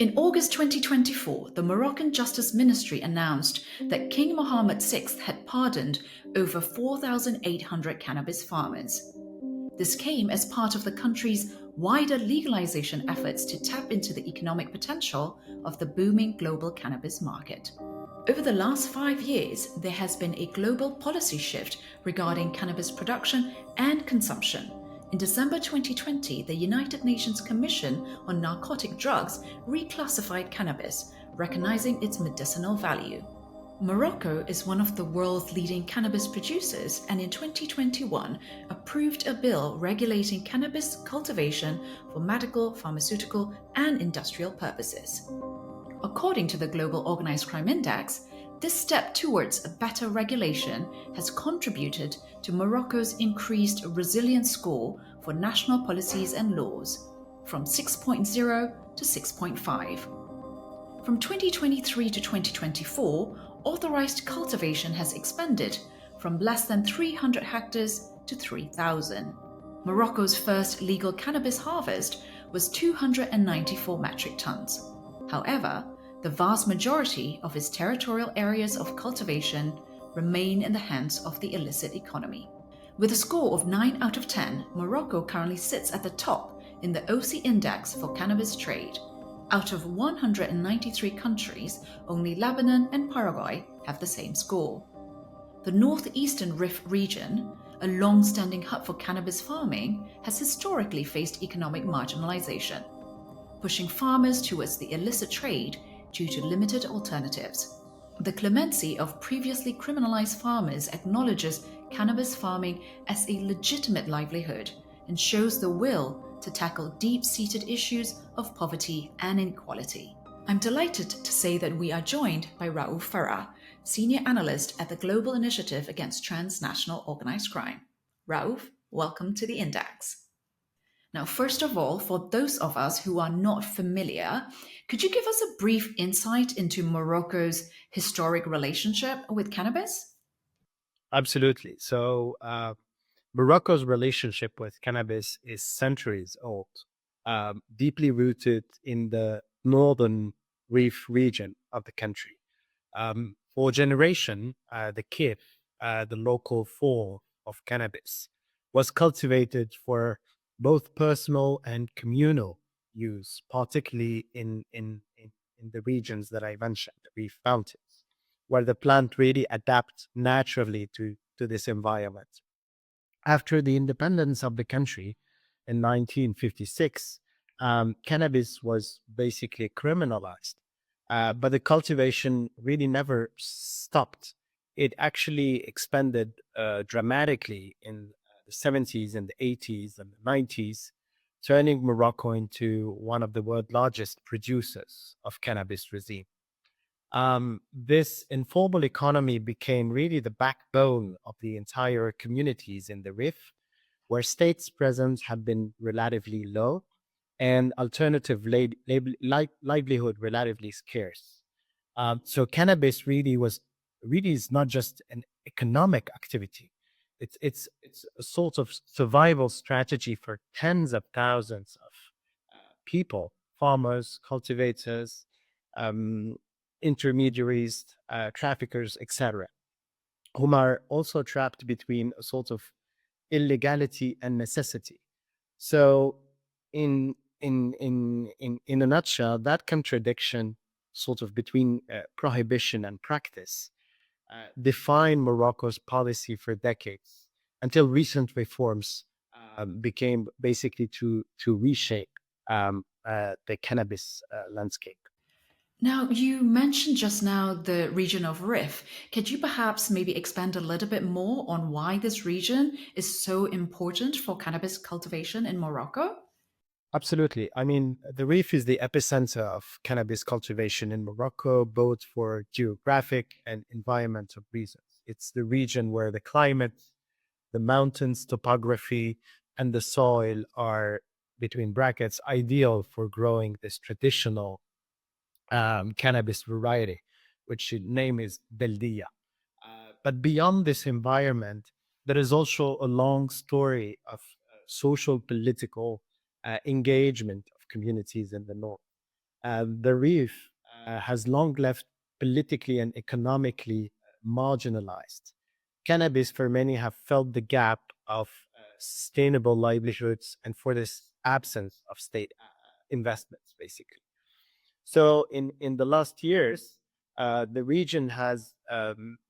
In August 2024, the Moroccan Justice Ministry announced that King Mohammed VI had pardoned over 4,800 cannabis farmers. This came as part of the country's wider legalization efforts to tap into the economic potential of the booming global cannabis market. Over the last 5 years, there has been a global policy shift regarding cannabis production and consumption. In December 2020, the United Nations Commission on Narcotic Drugs reclassified cannabis, recognizing its medicinal value. Morocco is one of the world's leading cannabis producers and in 2021 approved a bill regulating cannabis cultivation for medical, pharmaceutical, and industrial purposes. According to the Global Organized Crime Index, this step towards a better regulation has contributed to Morocco's increased resilience score for national policies and laws, from 6.0 to 6.5. From 2023 to 2024, authorized cultivation has expanded from less than 300 hectares to 3,000. Morocco's first legal cannabis harvest was 294 metric tons. However, the vast majority of its territorial areas of cultivation remain in the hands of the illicit economy. With a score of 9 out of 10, Morocco currently sits at the top in the OC Index for cannabis trade. Out of 193 countries, only Lebanon and Paraguay have the same score. The northeastern Rif region, a long-standing hub for cannabis farming, has historically faced economic marginalization, pushing farmers towards the illicit trade due to limited alternatives. The clemency of previously criminalized farmers acknowledges cannabis farming as a legitimate livelihood and shows the will to tackle deep-seated issues of poverty and inequality. I'm delighted to say that we are joined by Raouf Farrah, Senior Analyst at the Global Initiative Against Transnational Organized Crime. Raouf, welcome to the Index. Now, first of all, for those of us who are not familiar, could you give us a brief insight into Morocco's historic relationship with cannabis? Absolutely. So, Morocco's relationship with cannabis is centuries old, deeply rooted in the northern Rif region of the country. For generation, the kif, the local form of cannabis, was cultivated for both personal and communal use, particularly in the regions that I mentioned, the Rif Mountains, where the plant really adapts naturally to this environment. After the independence of the country in 1956, cannabis was basically criminalized. But the cultivation really never stopped. It actually expanded dramatically in the 70s and the 80s and the 90s, turning Morocco into one of the world's largest producers of cannabis resin. This informal economy became really the backbone of the entire communities in the Rif, where state's presence had been relatively low and alternative livelihood relatively scarce. So cannabis really is not just an economic activity. It's a sort of survival strategy for tens of thousands of people, farmers, cultivators, um, intermediaries, traffickers, etc., whom are also trapped between a sort of illegality and necessity. So, in a nutshell, that contradiction, sort of between prohibition and practice, defined Morocco's policy for decades until recent reforms became basically to reshape the cannabis landscape. Now, you mentioned just now the region of Rif. Could you perhaps maybe expand a little bit more on why this region is so important for cannabis cultivation in Morocco? Absolutely. I mean, the Rif is the epicenter of cannabis cultivation in Morocco, both for geographic and environmental reasons. It's the region where the climate, the mountains, topography, and the soil are, between brackets, ideal for growing this traditional cannabis variety, which its name is Beldia. But beyond this environment, there is also a long story of social, political engagement of communities in the north. The Reef has long left politically and economically marginalized. Cannabis, for many, have felt the gap of sustainable livelihoods and for this absence of state investments, basically. So in the last years, the region has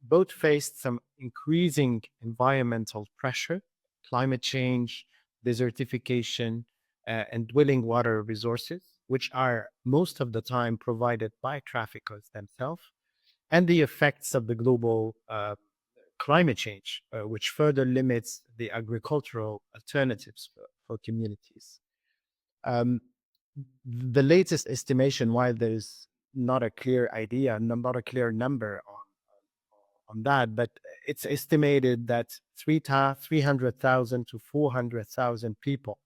both faced some increasing environmental pressure, climate change, desertification, and dwelling water resources, which are most of the time provided by traffickers themselves, and the effects of the global climate change, which further limits the agricultural alternatives for communities. Um, the latest estimation, while there's not a clear idea, not a clear number on that, but it's estimated that 300,000 to 400,000 people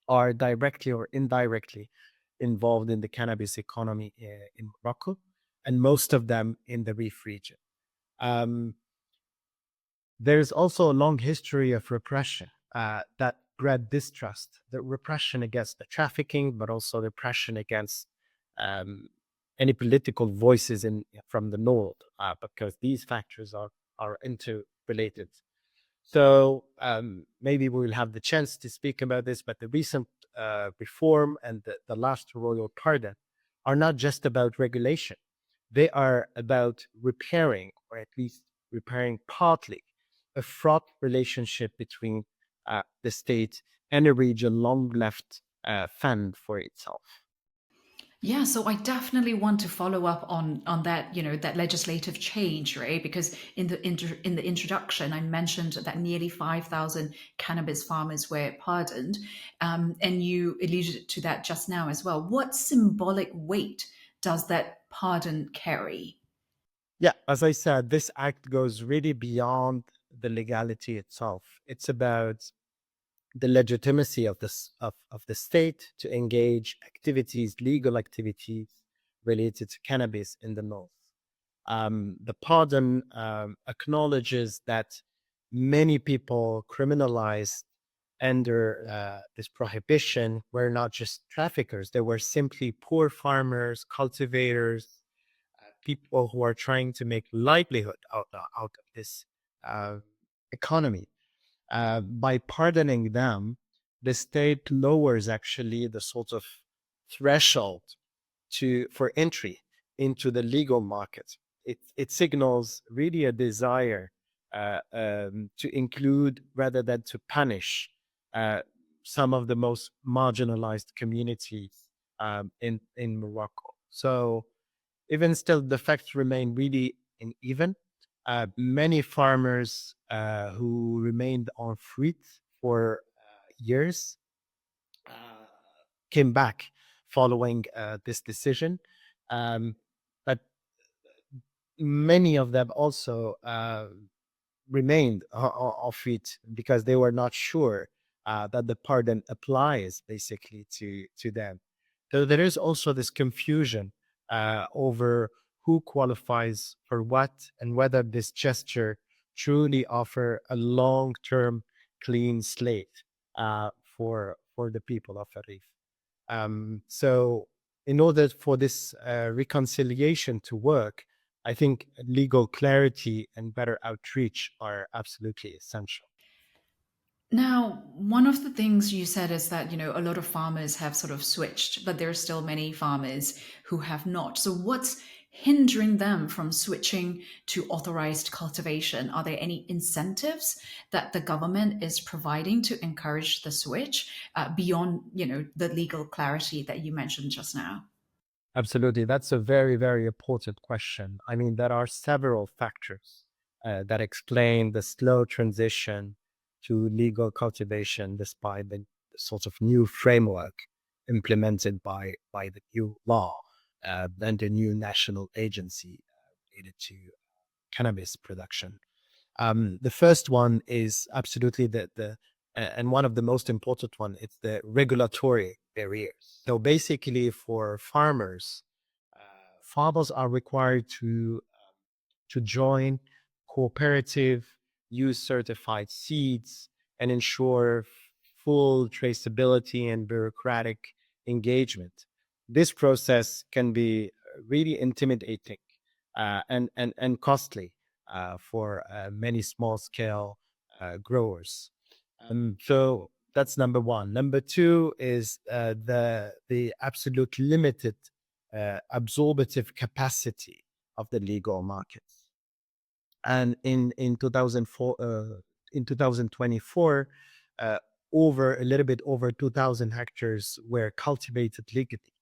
are directly or indirectly involved in the cannabis economy in Morocco, and most of them in the Reef region. Um, there's also a long history of repression that bred distrust, the repression against the trafficking, but also repression against um, any political voices from the north, because these factors are interrelated. So maybe we'll have the chance to speak about this, but the recent reform and the last royal pardon are not just about regulation. They are about repairing, or at least repairing partly, a fraught relationship between the state and a region long left fend for itself. Yeah, so I definitely want to follow up on that, that legislative change, right? Because in the introduction, I mentioned that nearly 5,000 cannabis farmers were pardoned, and you alluded to that just now as well. What symbolic weight does that pardon carry? Yeah, as I said, this act goes really beyond the legality itself. It's about the legitimacy of of the state to engage activities, legal activities related to cannabis in the north. The pardon acknowledges that many people criminalized under this prohibition were not just traffickers; they were simply poor farmers, cultivators, people who are trying to make livelihood out of this uh, economy. By pardoning them, the state lowers actually the sort of threshold for entry into the legal market. It signals really a desire to include rather than to punish uh, some of the most marginalized communities in Morocco. So even still, the facts remain really uneven. Many farmers who remained on fruit for years uh, came back following this decision. Um, but many of them also remained off it because they were not sure that the pardon applies basically to them. So there is also this confusion over who qualifies for what and whether this gesture truly offer a long-term clean slate for the people of Arif. So in order for this reconciliation to work, I think legal clarity and better outreach are absolutely essential. Now, one of the things you said is that, a lot of farmers have sort of switched, but there are still many farmers who have not. So, what's hindering them from switching to authorized cultivation? Are there any incentives that the government is providing to encourage the switch beyond, the legal clarity that you mentioned just now? Absolutely. That's a very, very important question. I mean, there are several factors that explain the slow transition to legal cultivation despite the sort of new framework implemented by the new law and the new national agency related to cannabis production. The first one is absolutely and one of the most important one. It's the regulatory barriers. So basically, for farmers are required to join cooperative, use certified seeds, and ensure full traceability and bureaucratic engagement. This process can be really intimidating and costly for many small scale growers. So that's number one. Number two is the absolute limited absorptive capacity of the legal markets. And in 2004, in 2024, uh, over a little bit over 2,000 hectares were cultivated legally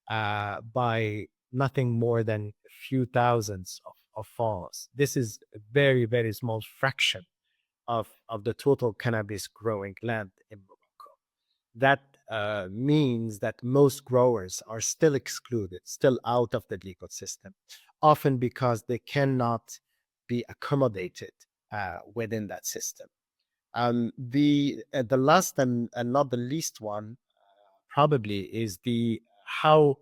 by nothing more than a few thousands of farmers. This is a very, very small fraction of the total cannabis growing land in Morocco. That means that most growers are still excluded, still out of the legal system, often because they cannot be accommodated within that system. The last and not the least one probably is the how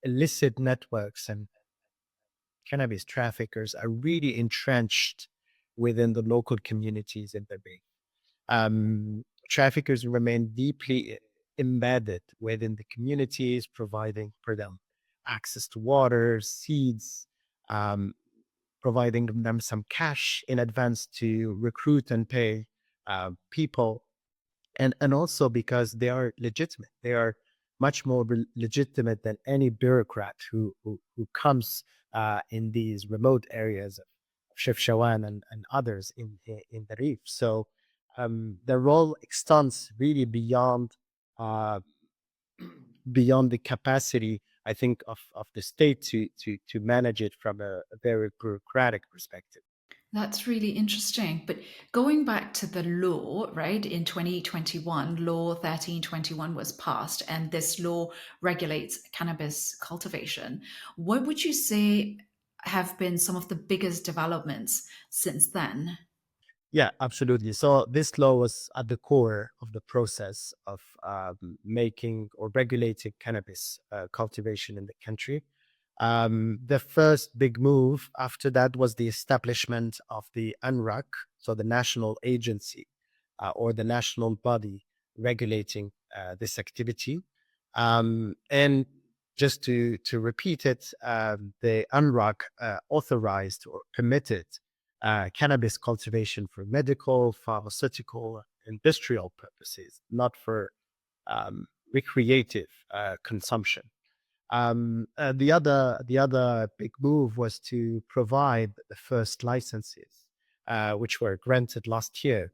illicit networks and cannabis traffickers are really entrenched within the local communities in the bay. Traffickers remain deeply embedded within the communities, providing for them access to water, seeds, um, providing them some cash in advance to recruit and pay people, and also because they are legitimate. They are much more legitimate than any bureaucrat who comes in these remote areas of Chefchaouen and others in the reef. So their role extends really beyond uh, beyond the capacity, I think, of the state to manage it from a very bureaucratic perspective. That's really interesting. But going back to the law, right, in 2021, Law 1321 was passed, and this law regulates cannabis cultivation. What would you say have been some of the biggest developments since then? Yeah, absolutely. So this law was at the core of the process of making or regulating cannabis cultivation in the country. The first big move after that was the establishment of the UNRAC, so the national agency or the national body regulating this activity. And just to repeat it, the UNRAC authorized or permitted cannabis cultivation for medical, pharmaceutical, industrial purposes, not for recreative consumption. The other big move was to provide the first licenses, which were granted last year,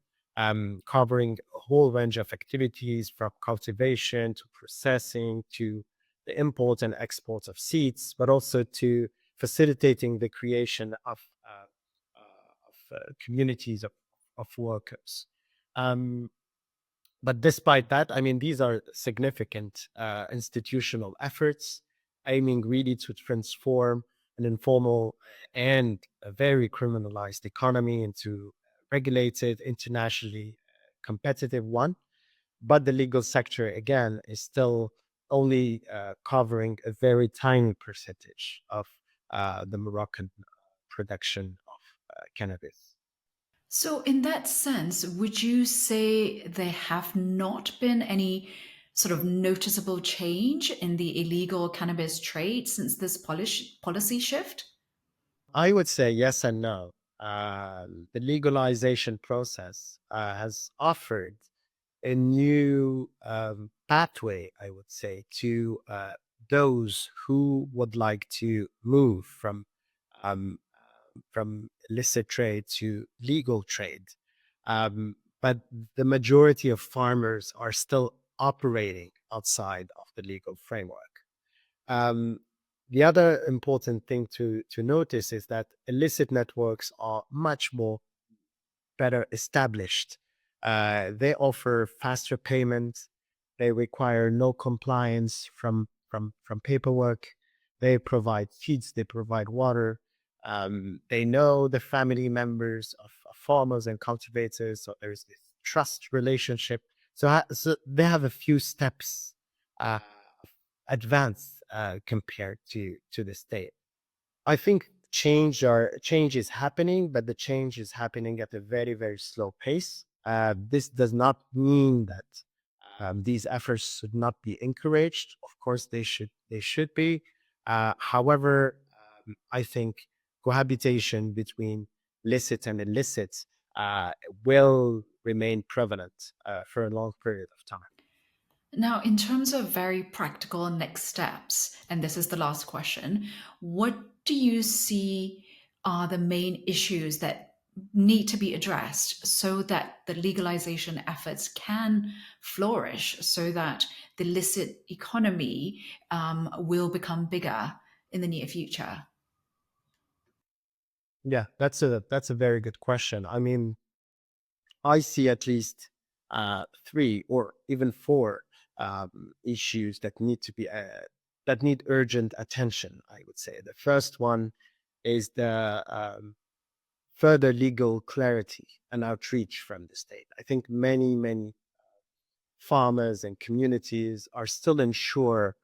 covering a whole range of activities from cultivation to processing to the import and export of seeds, but also to facilitating the creation of communities of workers. Um, but despite that, I mean, these are significant institutional efforts aiming really to transform an informal and a very criminalized economy into a regulated, internationally competitive one. But the legal sector, again, is still only covering a very tiny percentage of the Moroccan production of cannabis. So, in that sense, would you say there have not been any sort of noticeable change in the illegal cannabis trade since this policy shift? I would say yes and no. The legalization process has offered a new pathway, I would say, to those who would like to move um, from illicit trade to legal trade. But the majority of farmers are still operating outside of the legal framework. Um, the other important thing to notice is that illicit networks are much more better established. They offer faster payments. They require no compliance from paperwork. They provide feeds. They provide water. They know the family members of farmers and cultivators. So there's this trust relationship. So they have a few steps uh, advanced compared to the state. I think change is happening, but the change is happening at a very, very slow pace. This does not mean that These efforts should not be encouraged. Of course, they should be. However, I think cohabitation between licit and illicit will remain prevalent for a long period of time. Now, in terms of very practical next steps, and this is the last question, what do you see are the main issues that need to be addressed so that the legalization efforts can flourish, so that the illicit economy will become bigger in the near future? Yeah, that's a very good question. I mean, I see at least three or even four issues that need to be that need urgent attention. I would say the first one is the further legal clarity and outreach from the state. I think many farmers and communities are still unsure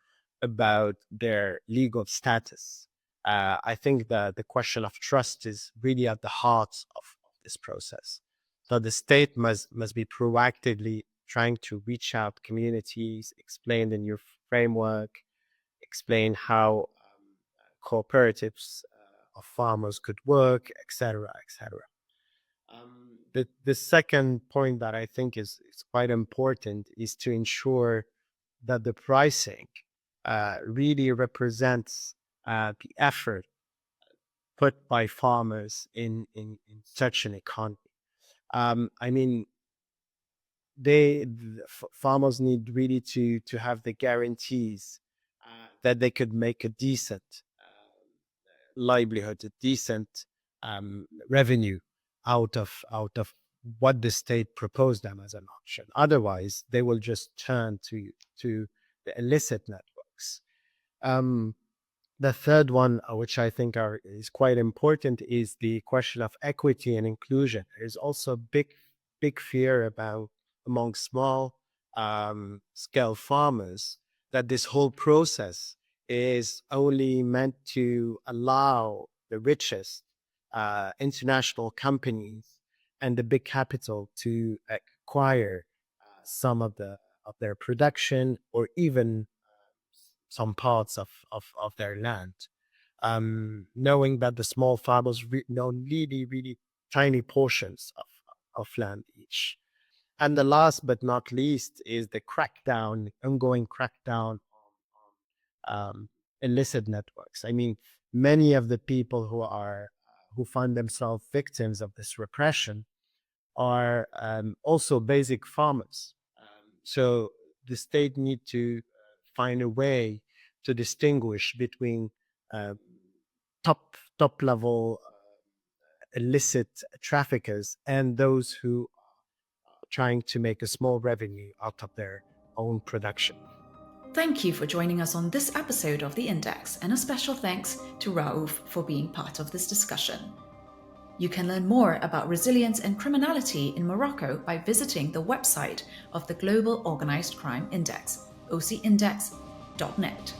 about their legal status. I think that the question of trust is really at the heart of this process. So the state must be proactively trying to reach out communities, explain the new framework, explain how cooperatives of farmers could work, etc., etc. The second point that I think is quite important is to ensure that the pricing really represents the effort put by farmers in such an economy. I mean, farmers need really to have the guarantees that they could make a decent livelihood, a decent revenue out of what the state proposed them as an option. Otherwise, they will just turn to the illicit networks. Um, the third one, which I think is quite important, is the question of equity and inclusion. There's also big fear about among small scale farmers that this whole process is only meant to allow the richest international companies and the big capital to acquire some of their production or even some parts of their land, knowing that the small farmers own really tiny portions of land each. And the last but not least is the ongoing crackdown on illicit networks. I mean, many of the people who find themselves victims of this repression are also basic farmers. So the state need to find a way to distinguish between uh, top level illicit traffickers and those who are trying to make a small revenue out of their own production. Thank you for joining us on this episode of The Index, and a special thanks to Raouf for being part of this discussion. You can learn more about resilience and criminality in Morocco by visiting the website of the Global Organized Crime Index, ocindex.net.